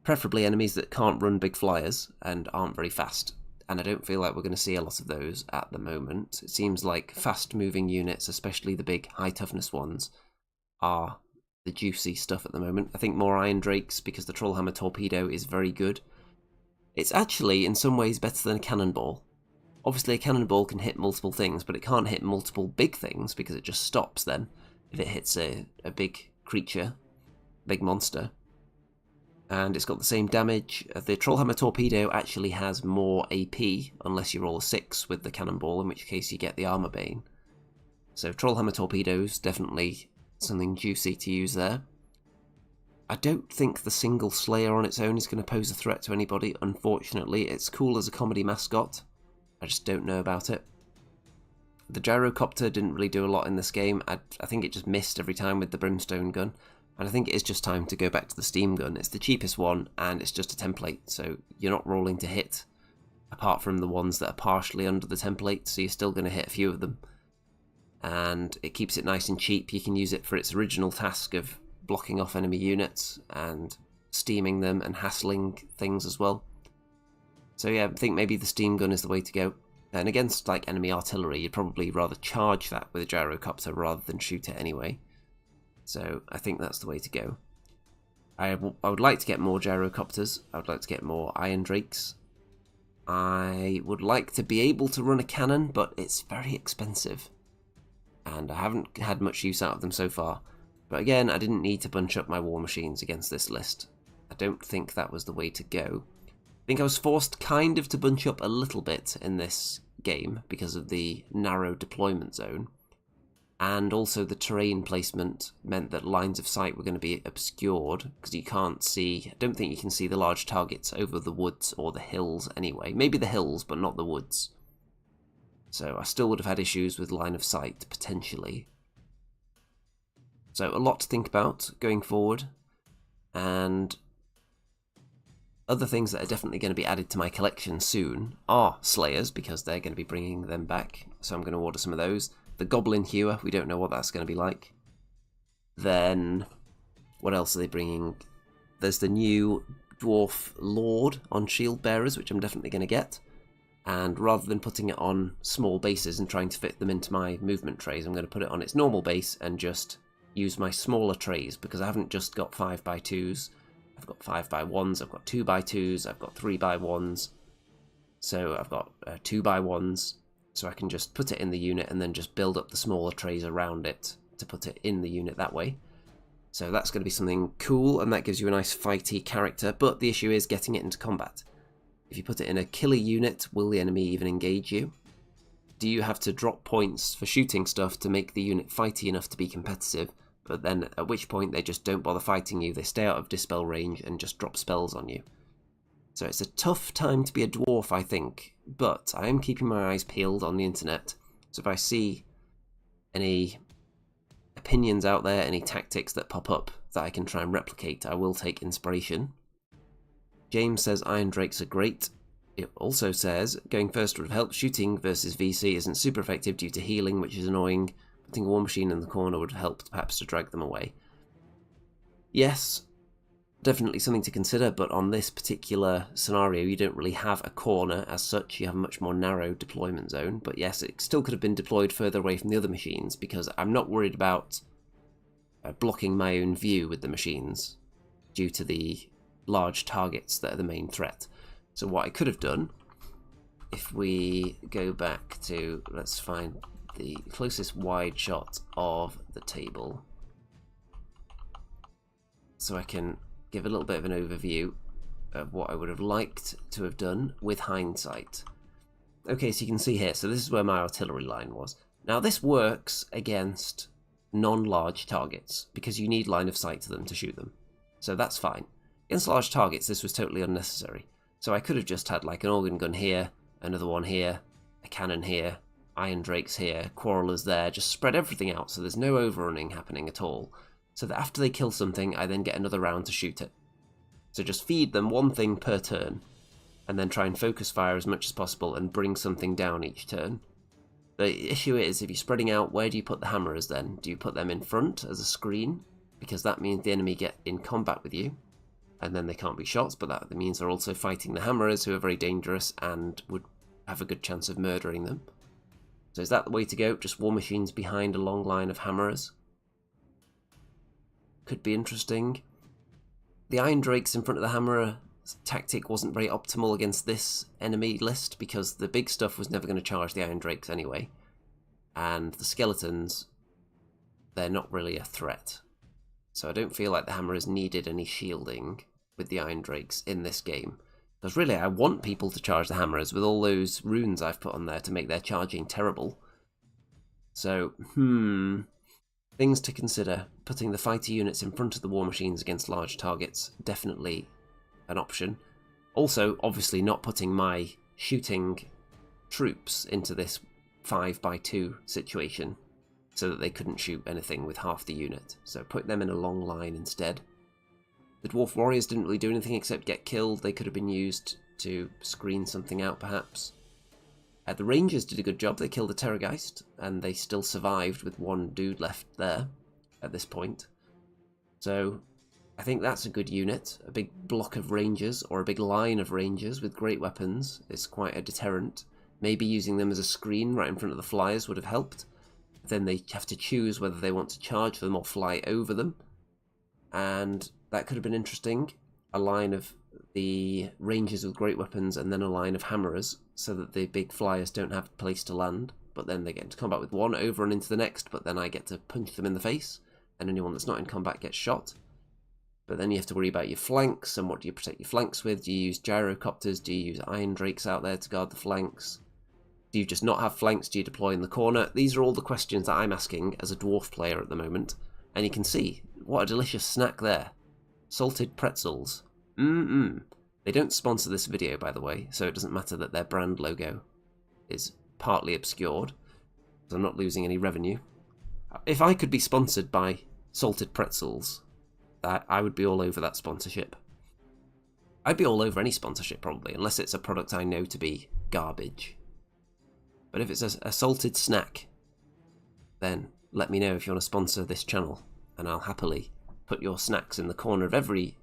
Preferably enemies that can't run big flyers and aren't very fast. And I don't feel like we're going to see a lot of those at the moment. It seems like fast-moving units, especially the big high-toughness ones, are the juicy stuff at the moment. I think more Iron Drakes, because the Trollhammer Torpedo is very good. It's actually, in some ways, better than a cannonball. Obviously, a cannonball can hit multiple things, but it can't hit multiple big things, because it just stops then, if it hits a big creature, big monster. And it's got the same damage. The Trollhammer Torpedo actually has more AP, unless you roll a 6 with the cannonball, in which case you get the Armor Bane. So Trollhammer Torpedo's definitely something juicy to use there. I don't think the single Slayer on its own is going to pose a threat to anybody, unfortunately. It's cool as a comedy mascot. I just don't know about it. The Gyrocopter didn't really do a lot in this game. I think it just missed every time with the Brimstone gun. And I think it is just time to go back to the Steam gun. It's the cheapest one, and it's just a template, so you're not rolling to hit, apart from the ones that are partially under the template, so you're still going to hit a few of them. And it keeps it nice and cheap. You can use it for its original task of blocking off enemy units and steaming them and hassling things as well. So yeah, I think maybe the Steam gun is the way to go. And against like enemy artillery, you'd probably rather charge that with a Gyrocopter rather than shoot it anyway. So I think that's the way to go. I would like to get more Gyrocopters. I would like to get more Iron Drakes. I would like to be able to run a cannon, but it's very expensive. And I haven't had much use out of them so far. But again, I didn't need to bunch up my War Machines against this list. I don't think that was the way to go. I think I was forced kind of to bunch up a little bit in this game because of the narrow deployment zone. And also the terrain placement meant that lines of sight were going to be obscured because you can't see, I don't think you can see the large targets over the woods or the hills anyway. Maybe the hills, but not the woods. So I still would have had issues with line of sight, potentially. So a lot to think about going forward. And other things that are definitely going to be added to my collection soon are Slayers, because they're going to be bringing them back. So I'm going to order some of those. The Goblin Hewer, we don't know what that's going to be like. Then, what else are they bringing? There's the new Dwarf Lord on Shield Bearers, which I'm definitely going to get. And rather than putting it on small bases and trying to fit them into my movement trays, I'm going to put it on its normal base and just use my smaller trays, because I haven't just got 5x2s. I've got 5x1s, I've got 2x2s, I've got 3x1s. So I've got 2x1s. So I can just put it in the unit and then just build up the smaller trays around it to put it in the unit that way. So that's going to be something cool, and that gives you a nice fighty character, but the issue is getting it into combat. If you put it in a killer unit, will the enemy even engage you? Do you have to drop points for shooting stuff to make the unit fighty enough to be competitive, but then at which point they just don't bother fighting you, they stay out of dispel range and just drop spells on you? So it's a tough time to be a dwarf, I think, but I am keeping my eyes peeled on the internet. So if I see any opinions out there, any tactics that pop up that I can try and replicate, I will take inspiration. James says Iron Drakes are great. it also says, going first would have helped. Shooting versus VC isn't super effective due to healing, which is annoying. Putting a war machine in the corner would have helped perhaps to drag them away. Yes, definitely something to consider, but on this particular scenario you don't really have a corner as such. You have a much more narrow deployment zone. But yes, it still could have been deployed further away from the other machines, because I'm not worried about blocking my own view with the machines due to the large targets that are the main threat. So what I could have done, if we go back to, let's find the closest wide shot of the table, so I can give a little bit of an overview of what I would have liked to have done with hindsight. Okay, so you can see here, so this is where my artillery line was. Now this works against non-large targets, because you need line of sight to them to shoot them. So that's fine. Against large targets, this was totally unnecessary. So I could have just had like an organ gun here, another one here, a cannon here, iron drakes here, quarrelers there, just spread everything out so there's no overrunning happening at all. So that after they kill something, I then get another round to shoot it. So just feed them one thing per turn, and then try and focus fire as much as possible and bring something down each turn. The issue is, if you're spreading out, where do you put the hammerers then? Do you put them in front as a screen? Because that means the enemy get in combat with you, and then they can't be shot, but that means they're also fighting the hammerers, who are very dangerous and would have a good chance of murdering them. So is that the way to go? Just war machines behind a long line of hammerers? Could be interesting. The iron drakes in front of the hammerer tactic wasn't very optimal against this enemy list, because the big stuff was never going to charge the iron drakes anyway, and the skeletons, they're not really a threat. So I don't feel like the hammerers needed any shielding with the iron drakes in this game, because really I want people to charge the hammerers with all those runes I've put on there to make their charging terrible. So things to consider. Putting the fighter units in front of the war machines against large targets, definitely an option. Also, obviously not putting my shooting troops into this 5x2 situation so that they couldn't shoot anything with half the unit. So put them in a long line instead. The dwarf warriors didn't really do anything except get killed. They could have been used to screen something out perhaps. The rangers did a good job. They killed a terrorgeist and they still survived with one dude left there at this point. So I think that's a good unit. A big block of rangers, or a big line of rangers with great weapons, is quite a deterrent. Maybe using them as a screen right in front of the flyers would have helped. Then they have to choose whether they want to charge them or fly over them. And that could have been interesting. A line of the rangers with great weapons and then a line of hammerers, so that the big flyers don't have a place to land. But then they get into combat with one, over and into the next, but then I get to punch them in the face, and anyone that's not in combat gets shot. But then you have to worry about your flanks, and what do you protect your flanks with? Do you use gyrocopters? Do you use iron drakes out there to guard the flanks? Do you just not have flanks? Do you deploy in the corner? These are all the questions that I'm asking as a dwarf player at the moment. And you can see, what a delicious snack there. Salted pretzels. They don't sponsor this video, by the way, so it doesn't matter that their brand logo is partly obscured, so I'm not losing any revenue. If I could be sponsored by Salted Pretzels, I would be all over that sponsorship. I'd be all over any sponsorship, probably, unless it's a product I know to be garbage. But if it's a salted snack, then let me know if you want to sponsor this channel, and I'll happily put your snacks in the corner of every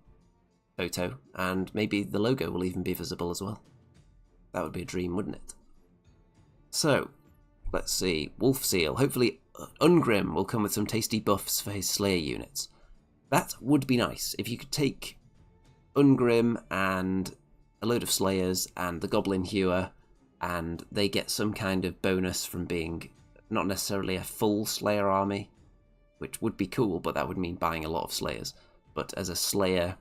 photo, and maybe the logo will even be visible as well. That would be a dream, wouldn't it? So, let's see. Wolf Seal. Hopefully Ungrim will come with some tasty buffs for his Slayer units. That would be nice. If you could take Ungrim and a load of Slayers and the Goblin Hewer, and they get some kind of bonus from being not necessarily a full Slayer army, which would be cool, but that would mean buying a lot of Slayers. But as a Slayer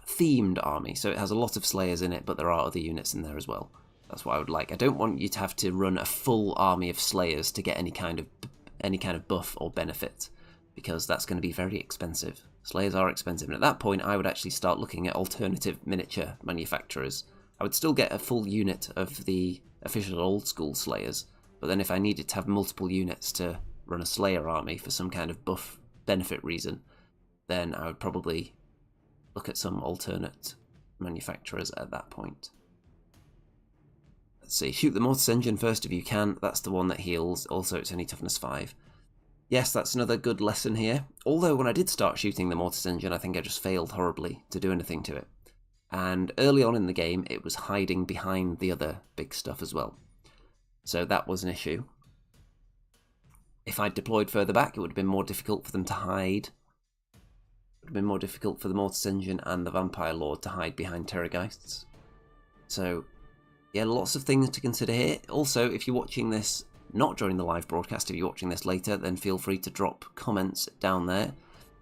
themed army, so it has a lot of Slayers in it, but there are other units in there as well. That's what I would like. I don't want you to have to run a full army of Slayers to get any kind of buff or benefit, because that's going to be very expensive. Slayers are expensive, and at that point I would actually start looking at alternative miniature manufacturers. I would still get a full unit of the official old school Slayers, but then if I needed to have multiple units to run a Slayer army for some kind of buff benefit reason, then I would probably look at some alternate manufacturers at that point. Let's see, shoot the Mortis Engine first if you can. That's the one that heals. Also, it's only toughness 5. Yes, that's another good lesson here. Although when I did start shooting the Mortis Engine, I think I just failed horribly to do anything to it. And early on in the game, it was hiding behind the other big stuff as well. So that was an issue. If I'd deployed further back, it would have been more difficult for them to hide. It would have been more difficult for the Mortis Engine and the Vampire Lord to hide behind Terrorgeists. So, yeah, lots of things to consider here. Also, if you're watching this not during the live broadcast, if you're watching this later, then feel free to drop comments down there.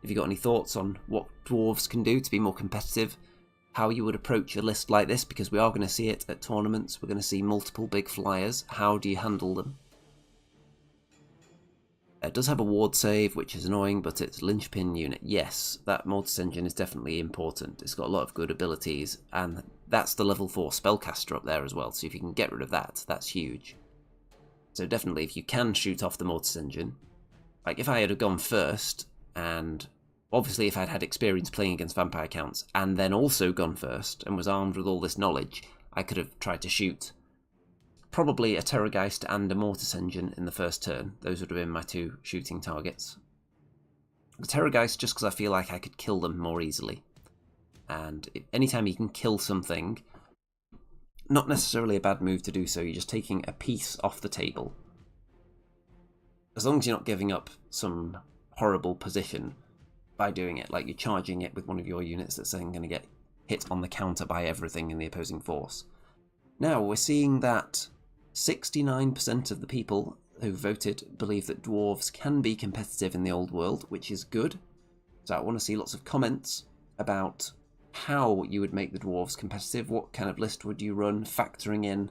If you've got any thoughts on what Dwarves can do to be more competitive, how you would approach a list like this, because we are going to see it at tournaments. We're going to see multiple big flyers. How do you handle them? It does have a ward save, which is annoying, but it's linchpin unit. Yes, that Mortis Engine is definitely important. It's got a lot of good abilities, and that's the level 4 spellcaster up there as well, so if you can get rid of that, that's huge. So definitely, if you can shoot off the Mortis Engine, like if I had gone first, and obviously if I'd had experience playing against vampire counts, and then also gone first, and was armed with all this knowledge, I could have tried to shoot probably a Terrorgeist and a Mortis Engine in the first turn. Those would have been my 2 shooting targets. The Terrorgeist, just because I feel like I could kill them more easily. And anytime you can kill something, not necessarily a bad move to do so, you're just taking a piece off the table. As long as you're not giving up some horrible position by doing it, like you're charging it with one of your units that's then going to get hit on the counter by everything in the opposing force. Now, we're seeing that 69% of the people who voted believe that Dwarves can be competitive in the old world, which is good. So I want to see lots of comments about how you would make the Dwarves competitive. What kind of list would you run, factoring in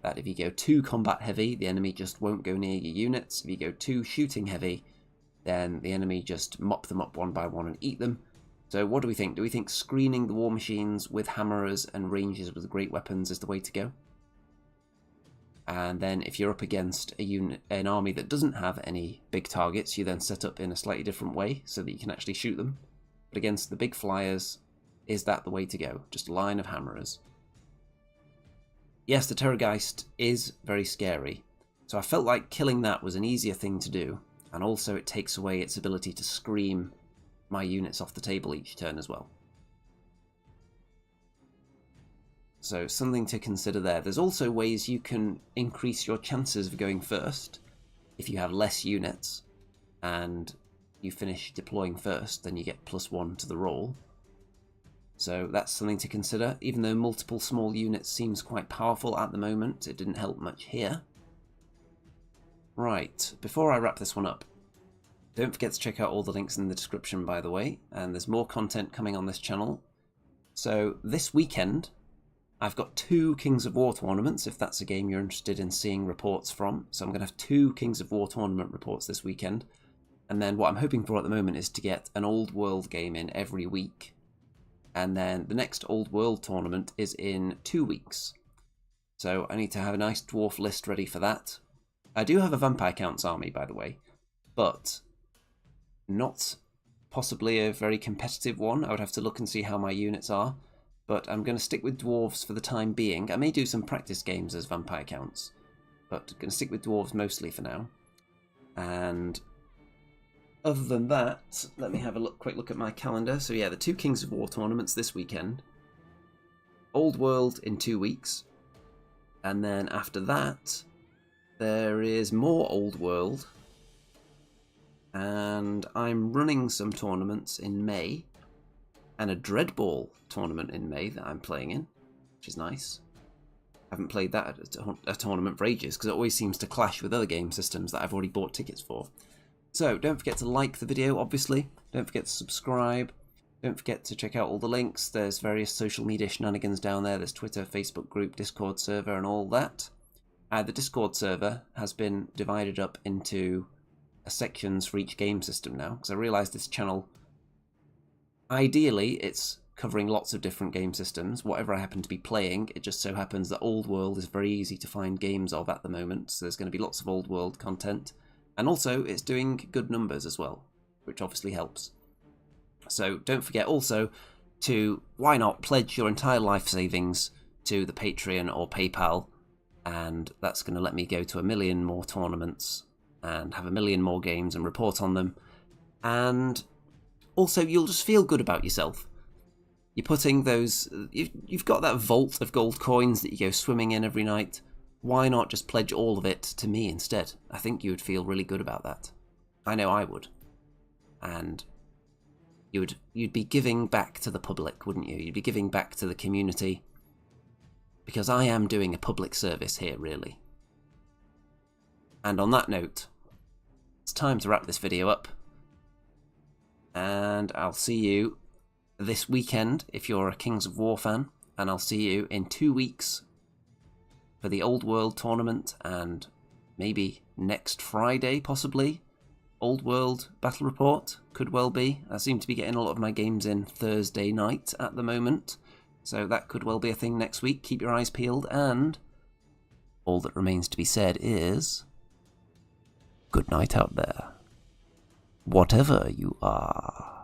that if you go too combat heavy, the enemy just won't go near your units. If you go too shooting heavy, then the enemy just mop them up one by one and eat them. So what do we think? Do we think screening the war machines with hammers and ranges with great weapons is the way to go? And then if you're up against an army that doesn't have any big targets, you then set up in a slightly different way so that you can actually shoot them. But against the big flyers, is that the way to go? Just a line of hammerers. Yes, the Terrorgeist is very scary. So I felt like killing that was an easier thing to do. And also it takes away its ability to scream my units off the table each turn as well. So something to consider there. There's also ways you can increase your chances of going first. If you have less units and you finish deploying first, then you get +1 to the roll. So that's something to consider. Even though multiple small units seems quite powerful at the moment, it didn't help much here. Right, before I wrap this one up, don't forget to check out all the links in the description, by the way, and there's more content coming on this channel. So this weekend, I've got 2 Kings of War tournaments, if that's a game you're interested in seeing reports from. So I'm going to have 2 Kings of War tournament reports this weekend. And then what I'm hoping for at the moment is to get an Old World game in every week. And then the next Old World tournament is in 2 weeks. So I need to have a nice dwarf list ready for that. I do have a Vampire Counts army, by the way, but not possibly a very competitive one. I would have to look and see how my units are. But I'm going to stick with Dwarves for the time being. I may do some practice games as Vampire Counts, but I'm going to stick with Dwarves mostly for now. And other than that, let me have a quick look at my calendar. So yeah, the 2 Kings of War tournaments this weekend. Old World in 2 weeks. And then after that, there is more Old World. And I'm running some tournaments in May. And a Dreadball tournament in May that I'm playing in, which is nice. I haven't played that at a tournament for ages, because it always seems to clash with other game systems that I've already bought tickets for. So don't forget to like the video, obviously. Don't forget to subscribe. Don't forget to check out all the links. There's various social media shenanigans down there. There's Twitter, Facebook group, Discord server, and all that. The Discord server has been divided up into sections for each game system now, because I realised this channel, ideally, it's covering lots of different game systems. Whatever I happen to be playing, it just so happens that Old World is very easy to find games of at the moment, so there's going to be lots of Old World content. And also, it's doing good numbers as well, which obviously helps. So don't forget also to, why not, pledge your entire life savings to the Patreon or PayPal and that's going to let me go to 1 million more tournaments and have 1 million more games and report on them. And also, you'll just feel good about yourself. You're putting those... You've got that vault of gold coins that you go swimming in every night. Why not just pledge all of it to me instead? I think you would feel really good about that. I know I would. And you'd be giving back to the public, wouldn't you? You'd be giving back to the community. Because I am doing a public service here, really. And on that note, it's time to wrap this video up. And I'll see you this weekend if you're a Kings of War fan. And I'll see you in 2 weeks for the Old World tournament. And maybe next Friday, possibly. Old World Battle Report, could well be. I seem to be getting a lot of my games in Thursday night at the moment, so that could well be a thing next week. Keep your eyes peeled, and all that remains to be said is good night out there, whatever you are.